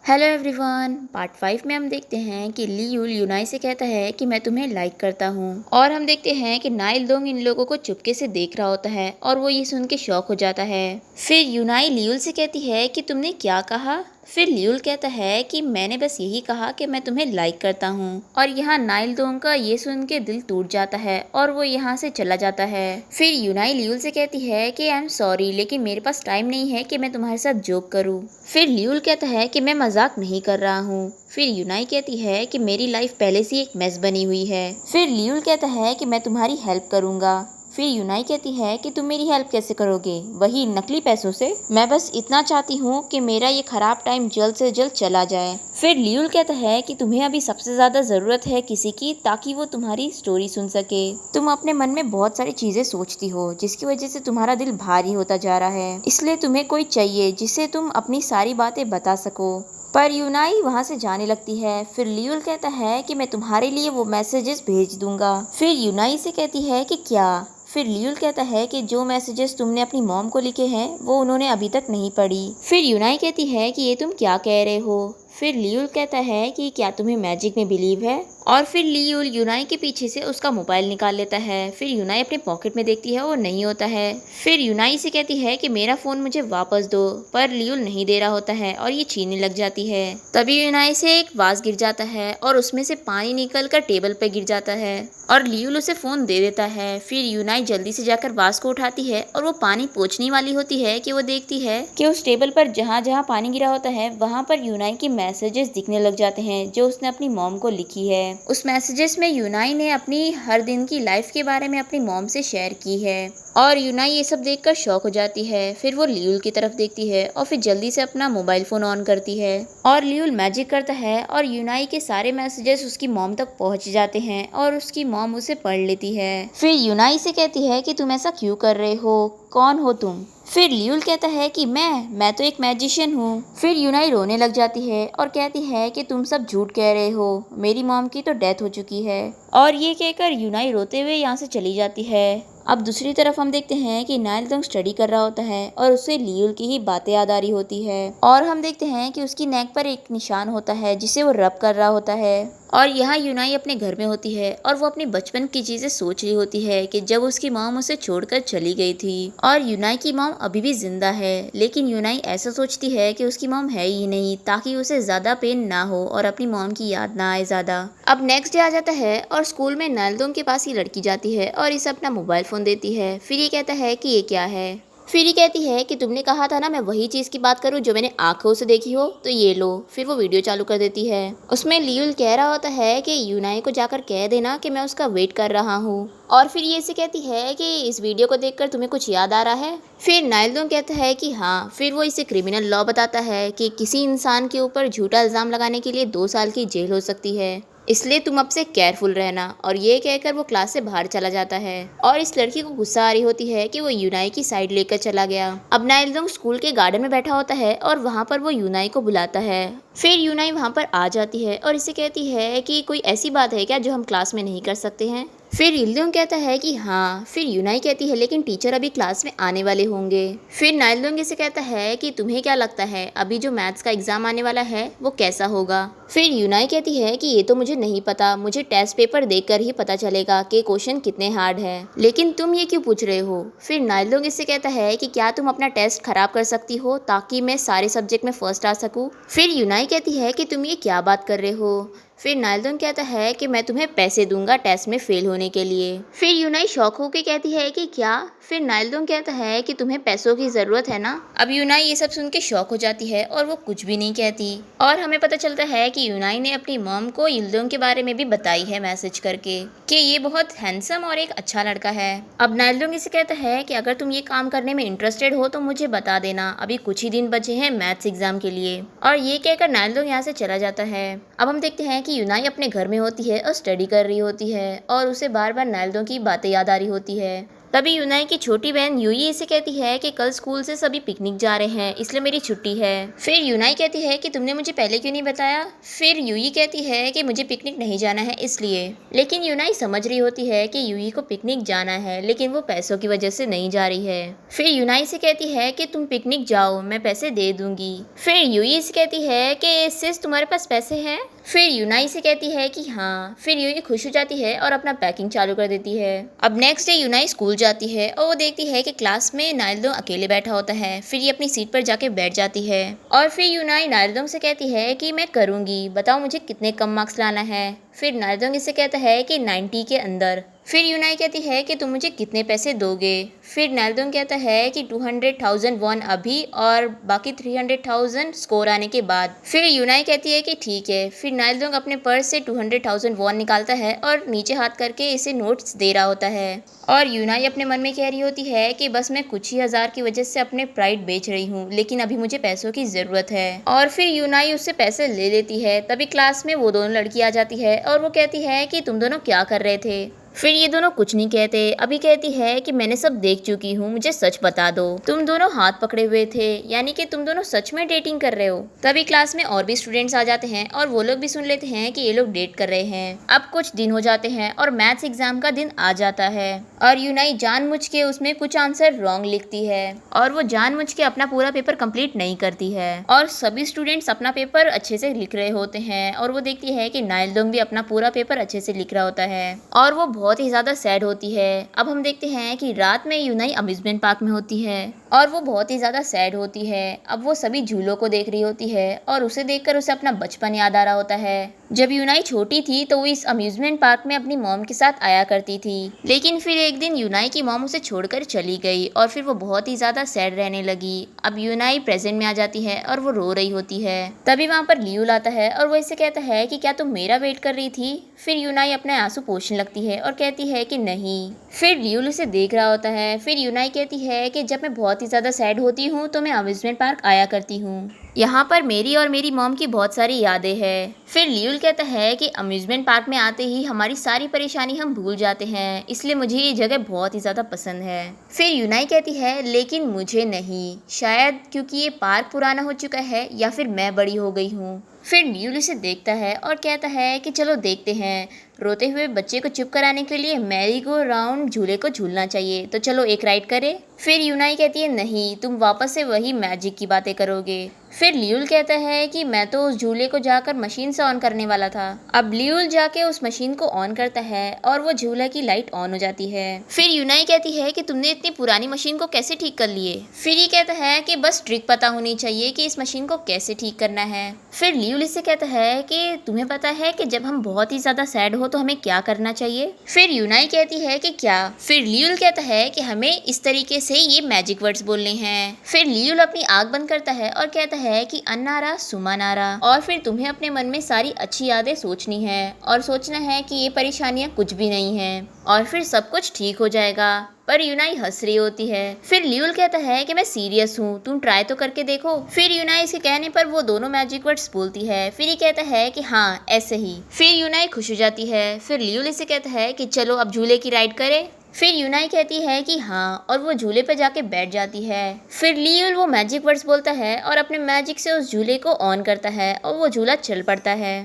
Hello everyone. Part 5 में हम देखते हैं कि लियूल यूनाई से कहता है कि मैं तुम्हें लाइक करता हूँ और हम देखते हैं कि नाइलदोंग इन लोगों को चुपके से देख रहा होता है और वो ये सुन के शॉक हो जाता है। फिर यूनाई लियूल से कहती है कि तुमने क्या कहा। फिर लियूल कहता है कि मैंने बस यही कहा कि मैं तुम्हें लाइक करता हूँ और यहाँ नाइलदोंग का ये सुन के दिल टूट जाता है और वो यहाँ से चला जाता है। फिर यूनाई लियूल से कहती है कि आई एम सॉरी लेकिन मेरे पास टाइम नहीं है कि मैं तुम्हारे साथ जोक करूँ। फिर लियूल कहता है कि मैं मजाक नहीं कर रहा हूँ। फिर यूनाई कहती है कि मेरी लाइफ पहले से एक मेस बनी हुई है। फिर लियूल कहता है कि मैं तुम्हारी हेल्प करूँगा। फिर यूनाई कहती है कि तुम मेरी हेल्प कैसे करोगे, वही नकली पैसों से। मैं बस इतना चाहती हूँ कि मेरा ये खराब टाइम जल्द से जल्द चला जाए। फिर लियूल कहता है कि तुम्हें अभी सबसे ज्यादा जरूरत है किसी की ताकि वो तुम्हारी स्टोरी सुन सके। तुम अपने मन में बहुत सारी चीजें सोचती हो जिसकी वजह से तुम्हारा दिल भारी होता जा रहा है, इसलिए तुम्हें कोई चाहिए जिसे तुम अपनी सारी बातें बता सको। पर यूनाई वहाँ से जाने लगती है। फिर लियूल कहता है कि मैं तुम्हारे लिए वो मैसेजेस भेज दूंगा। फिर यूनाई से कहती है कि क्या। फिर लियूल कहता है कि जो मैसेजेस तुमने अपनी मॉम को लिखे हैं वो उन्होंने अभी तक नहीं पढ़ी। फिर यूनाई कहती है कि ये तुम क्या कह रहे हो। फिर लियूल कहता है कि क्या तुम्हें मैजिक में बिलीव है। और फिर लियूल यूनाई के पीछे से उसका मोबाइल निकाल लेता है। फिर यूनाई अपने पॉकेट में देखती है वो नहीं होता है। फिर यूनाई से कहती है कि मेरा फ़ोन मुझे वापस दो, पर लियूल नहीं दे रहा होता है और ये छीनने लग जाती है। तभी यूनाई से एक वास गिर जाता है और उसमें से पानी निकल कर टेबल पर गिर जाता है और लियूल उसे फ़ोन दे देता है। फिर यूनाई जल्दी से जाकर वास को उठाती है और वो पानी पोंछने वाली होती है कि वो देखती है कि उस टेबल पर जहाँ जहाँ पानी गिरा होता है वहाँ पर यूनाई की मैसेजेस दिखने लग जाते हैं जो उसने अपनी मॉम को लिखी है। उस मैसेजेस में यूनाई ने अपनी हर दिन की लाइफ के बारे में अपनी मॉम से शेयर की है और यूनाई ये सब देखकर शॉक हो जाती है। फिर वो लियूल की तरफ देखती है और फिर जल्दी से अपना मोबाइल फ़ोन ऑन करती है और लियूल मैजिक करता है और यूनाई के सारे मैसेजेस उसकी मॉम तक पहुंच जाते हैं और उसकी मॉम उसे पढ़ लेती है। फिर यूनाई से कहती है कि तुम ऐसा क्यों कर रहे हो, कौन हो तुम। फिर लियूल कहता है कि मैं तो एक मैजिशियन हूँ। फिर यूनाई रोने लग जाती है और कहती है कि तुम सब झूठ कह रहे हो, मेरी मॉम की तो डेथ हो चुकी है। और ये कहकर यूनाई रोते हुए यहाँ से चली जाती है। अब दूसरी तरफ हम देखते हैं कि नाइलदोंग स्टडी कर रहा होता है और उसे लियूल की ही बातें याद आ रही होती है और हम देखते हैं कि उसकी नेक पर एक निशान होता है जिसे वो रब कर रहा होता है। और यहाँ यूनाई अपने घर में होती है और वो अपनी बचपन की चीजें सोच रही होती है कि जब उसकी मॉम उसे छोड़कर चली गई थी और यूनाई की मॉम अभी भी जिंदा है, लेकिन यूनाई ऐसा सोचती है कि उसकी मॉम है ही नहीं ताकि उसे ज्यादा पेन ना हो और अपनी मॉम की याद ना आए ज्यादा। अब नेक्स्ट डे आ जाता है और स्कूल में नाइलदोंग के पास ये लड़की जाती है और इसे अपना मोबाइल फोन देती है। फिर ये कहता है कि ये क्या है। फिर ये कहती है कि तुमने कहा था ना मैं वही चीज़ की बात करूं जो मैंने आंखों से देखी हो, तो ये लो। फिर वो वीडियो चालू कर देती है। उसमें लियूल कह रहा होता है कि यूनाई को जाकर कह देना कि मैं उसका वेट कर रहा हूँ। और फिर ये इसे कहती है कि इस वीडियो को देखकर तुम्हें कुछ याद आ रहा है। फिर नाइलदोंग कहता है कि हाँ। फिर वो इसे क्रिमिनल लॉ बताता है कि किसी इंसान के ऊपर झूठा इल्ज़ाम लगाने के लिए 2 साल की जेल हो सकती है, इसलिए तुम अब से केयरफुल रहना। और ये कहकर वो क्लास से बाहर चला जाता है और इस लड़की को गुस्सा आ रही होती है कि वो यूनाई की साइड लेकर चला गया। अब नाइलदोंग स्कूल के गार्डन में बैठा होता है और वहाँ पर वो यूनाई को बुलाता है। फिर यूनाई वहाँ पर आ जाती है और इसे कहती है कि कोई ऐसी बात है क्या जो हम क्लास में नहीं कर सकते हैं। फिर इल्दोंग कहता है कि हाँ। फिर यूनाई कहती है लेकिन टीचर अभी क्लास में आने वाले होंगे। फिर नाइलदोंग इसे कहता है कि तुम्हें क्या लगता है अभी जो मैथ्स का एग्जाम आने वाला है वो कैसा होगा। फिर यूनाई कहती है कि ये तो मुझे नहीं पता, मुझे टेस्ट पेपर देखकर ही पता चलेगा कि क्वेश्चन कितने हार्ड है, लेकिन तुम ये क्यों पूछ रहे हो। फिर नाइलदोंग इससे कहता है कि क्या तुम अपना टेस्ट खराब कर सकती हो ताकि मैं सारे सब्जेक्ट में फर्स्ट आ सकूं। फिर यूनाई कहती है कि तुम ये क्या बात कर रहे हो। फिर नाइलदोंग कहता है कि मैं तुम्हें पैसे दूंगा टेस्ट में फेल होने के लिए। फिर यूनाई शॉक होकर कहती है कि क्या। फिर नाइलदोंग कहता है कि तुम्हें पैसों की ज़रूरत है ना। अब यूनाई ये सब सुन के शॉक हो जाती है और वो कुछ भी नहीं कहती और हमें पता चलता है कि यूनाई ने अपनी मॉम को इल्दोंग के बारे में भी बताई है मैसेज करके कि ये बहुत हैंडसम और एक अच्छा लड़का है। अब नाइलदोंग इसे कहता है कि अगर तुम ये काम करने में इंटरेस्टेड हो तो मुझे बता देना, अभी कुछ ही दिन बचे हैं मैथ्स एग्जाम के लिए। और ये कहकर नाइलदोंग यहाँ से चला जाता है। अब हम देखते हैं कि यूनाई अपने घर में होती है और स्टडी कर रही होती है और उसे बार बार नाइलदोंग की बातें याद आ रही होती है। तभी यूनाई की छोटी बहन यूई इसे कहती है कि कल स्कूल से सभी पिकनिक जा रहे हैं, इसलिए मेरी छुट्टी है। फिर यूनाई कहती है कि तुमने मुझे पहले क्यों नहीं बताया। फिर यूई कहती है कि मुझे पिकनिक नहीं जाना है इसलिए। लेकिन यूनाई समझ रही होती है कि यूई को पिकनिक जाना है, लेकिन वो पैसों की वजह से नहीं जा रही है। फिर यूनाई से कहती है कि तुम पिकनिक जाओ, मैं पैसे दे दूंगी। फिर यूई से कहती है कि सिस तुम्हारे पास पैसे हैं। फिर यूनाई से कहती है कि हाँ। फिर यूई खुश हो जाती है और अपना पैकिंग चालू कर देती है। अब नेक्स्ट डे यूनाई स्कूल जाती है और वो देखती है कि क्लास में नाइलदोंग अकेले बैठा होता है। फिर ये अपनी सीट पर जाके बैठ जाती है और फिर यूनाई नाइलदोंग से कहती है कि मैं करूँगी, बताओ मुझे कितने कम मार्क्स लाना है। फिर नाइलदोंग इसे कहता है कि 90 के अंदर। फिर यूनाई कहती है कि तुम मुझे कितने पैसे दोगे। फिर नाइलदोंग कहता है कि 200,000 वॉन अभी और बाकी 300,000 स्कोर आने के बाद। फिर यूनाई कहती है कि ठीक है। फिर नाइलदोंग अपने पर्स से 200,000 वॉन निकालता है और नीचे हाथ करके इसे नोट्स दे रहा होता है। और यूनाई अपने मन में कह रही होती है कि बस मैं कुछ ही हज़ार की वजह से अपने प्राइड बेच रही हूँ, लेकिन अभी मुझे पैसों की ज़रूरत है। और फिर यूनाई उससे पैसे ले लेती है। तभी क्लास में वो दोनों लड़की आ जाती है और वो कहती है कि तुम दोनों क्या कर रहे थे। फिर ये दोनों कुछ नहीं कहते। अभी कहती है कि मैंने सब देख चुकी हूँ, मुझे सच बता दो। तुम दोनों हाथ पकड़े हुए थे, यानी कि तुम दोनों सच में डेटिंग कर रहे हो। तभी क्लास में और भी स्टूडेंट्स आ जाते हैं और वो लोग भी सुन लेते हैं कि ये लोग डेट कर रहे हैं। अब कुछ दिन हो जाते हैं और मैथ्स एग्जाम का दिन आ जाता है और यूनाई जानबूझ के उसमें कुछ आंसर रॉन्ग लिखती है और वो जानबूझ के अपना पूरा पेपर कंप्लीट नहीं करती है। और सभी स्टूडेंट्स अपना पेपर अच्छे से लिख रहे होते हैं और वो देखती है कि नाइलदोंग भी अपना पूरा पेपर अच्छे से लिख रहा होता है और वो बहुत ही ज़्यादा सैड होती है। अब हम देखते हैं कि रात में यूनाई अम्यूजमेंट पार्क में होती है और वो बहुत ही ज़्यादा सैड होती है। अब वो सभी झूलों को देख रही होती है और उसे देखकर उसे अपना बचपन याद आ रहा होता है। जब यूनाई छोटी थी तो वो इस अम्यूजमेंट पार्क में अपनी मॉम के साथ आया करती थी, लेकिन फिर एक दिन यूनाई की मॉम उसे छोड़कर चली गई और फिर वो बहुत ही ज़्यादा सैड रहने लगी। अब यूनाई प्रेजेंट में आ जाती है और वो रो रही होती है। तभी वहाँ पर लियूल आता है और वो इसे कहता है कि क्या तुम मेरा वेट कर रही थी। फिर यूनाई अपने आंसू पोंछने लगती है और कहती है कि नहीं। फिर लियूल उसे देख रहा होता है। फिर यूनाई कहती है कि जब मैं बहुत ही ज़्यादा सैड होती हूँ तो मैं अम्यूजमेंट पार्क आया करती हूँ, यहाँ पर मेरी और मेरी मॉम की बहुत सारी यादें हैं। फिर लियूल कहता है कि अम्यूजमेंट पार्क में आते ही हमारी सारी परेशानी हम भूल जाते हैं, इसलिए मुझे ये जगह बहुत ही ज़्यादा पसंद है। फिर यूनाई कहती है लेकिन मुझे नहीं, शायद क्योंकि ये पार्क पुराना हो चुका है या फिर मैं बड़ी हो गई हूँ। फिर लियूल इसे देखता है और कहता है कि चलो देखते हैं। रोते हुए बच्चे को चुप कराने के लिए मैरी गो राउंड झूले को झूलना चाहिए, तो चलो एक राइड करें। फिर यूनाई कहती है नहीं, तुम वापस से वही मैजिक की बातें करोगे। फिर लियूल कहता है कि मैं तो उस झूले को जाकर मशीन से ऑन करने वाला था। अब लियूल जाके उस मशीन को ऑन करता है और वो झूला की लाइट ऑन हो जाती है। फिर यूनाई कहती है कि तुमने इतनी पुरानी मशीन को कैसे ठीक कर लिए। फिर ये कहता है कि बस ट्रिक पता होनी चाहिए कि इस मशीन को कैसे ठीक करना है। फिर लियूल इसे कहता है कि तुम्हें पता है कि जब हम बहुत ही ज्यादा सैड हो तो हमें क्या करना चाहिए। फिर यूनाई कहती है कि क्या। फिर लियूल कहता है कि हमें इस तरीके से ये मैजिक वर्ड्स बोलने हैं। फिर लियूल अपनी आंख बंद करता है और कहता है कि अन्नारा सुमानारा, और फिर तुम्हें अपने मन में सारी अच्छी यादें सोचनी है और सोचना है कि ये परेशानियां कुछ भी नहीं है और फिर सब कुछ ठीक हो जाएगा। पर यूनाई हंस रही होती है। फिर लियूल कहता है कि मैं सीरियस हूँ, तुम ट्राई तो करके देखो। फिर यूनाई इसके कहने पर वो दोनों मैजिक वर्ड्स बोलती है। फिर ये कहता है कि हाँ ऐसे ही। फिर यूनाई खुश हो जाती है। फिर लियूल इसे कहता है कि चलो अब झूले की राइड करें। फिर यूनाई कहती है कि हाँ और वो झूले पर जाके बैठ जाती है। फिर लियूल वो मैजिक वर्ड्स बोलता है और अपने मैजिक से उस झूले को ऑन करता है और वो झूला चल पड़ता है।